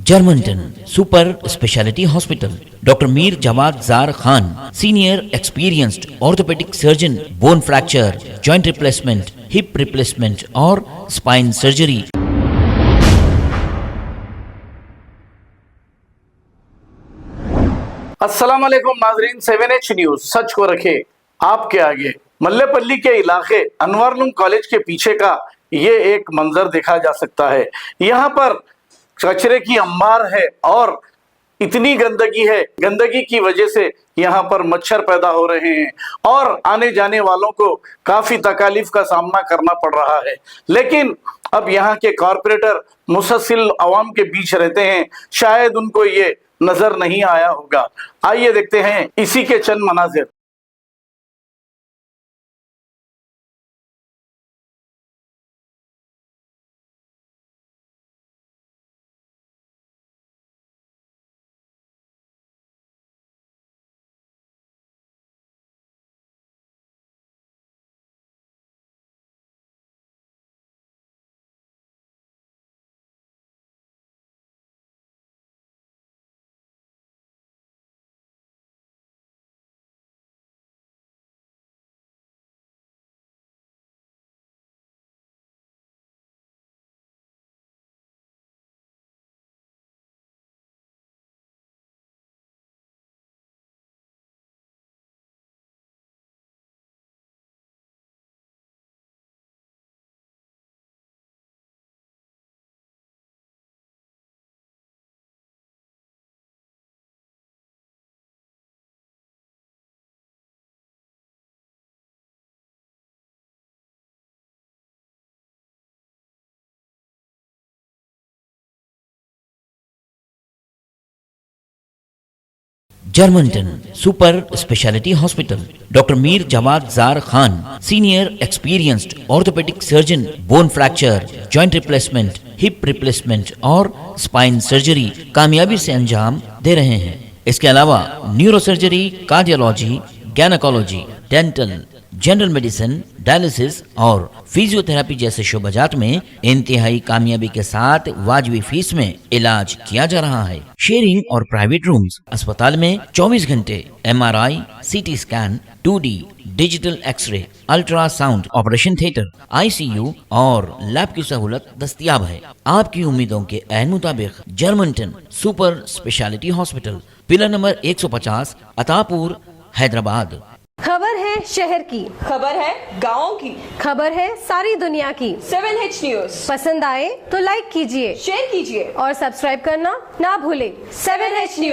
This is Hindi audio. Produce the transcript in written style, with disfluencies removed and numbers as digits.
Germanton super speciality hospital, doctor Mir Jawad jar Khan, senior experienced orthopaedic surgeon, bone fracture, joint replacement, hip replacement और स्पाइन सर्जरी। अस्सलाम वालेकुम नाजरीन, 7H न्यूज सच को रखे आपके आगे। मल्लेपल्ली के इलाके अनवारुल्लाह कॉलेज के पीछे का ये एक मंजर देखा जा सकता है। यहाँ पर कचरे की अंबार है और इतनी गंदगी है, गंदगी की वजह से यहाँ पर मच्छर पैदा हो रहे हैं और आने जाने वालों को काफी तकालीफ का सामना करना पड़ रहा है। लेकिन अब यहाँ के कॉरपोरेटर मुसलसिल अवाम के बीच रहते हैं, शायद उनको ये नजर नहीं आया होगा। आइए देखते हैं इसी के चंद मनाजिर। Germantown super speciality hospital, doctor Mir Jawad jar Khan, senior experienced orthopaedic surgeon, bone fracture, joint replacement, hip replacement और स्पाइन सर्जरी कामयाबी से अंजाम दे रहे हैं। इसके अलावा neurosurgery, cardiology, gynaecology, dental, general medicine, dialysis और फिजियोथेरेपी जैसे शोबाजात में इंतहाई कामयाबी के साथ वाजबी फीस में इलाज किया जा रहा है। शेयरिंग और प्राइवेट रूम्स, अस्पताल में 24 घंटे MRI, CT scan, 2D digital X-ray, ultrasound, operation theatre, ICU और लैब की सहूलत दस्तयाब है। आपकी उम्मीदों के ऐन मुताबिक Germanten super speciality hospital, pillar number 150, Attapur, Hyderabad. खबर है शहर की, खबर है गाँव की, खबर है सारी दुनिया की। 7H न्यूज पसंद आए तो लाइक कीजिए, शेयर कीजिए और सब्सक्राइब करना ना भूले। 7H news.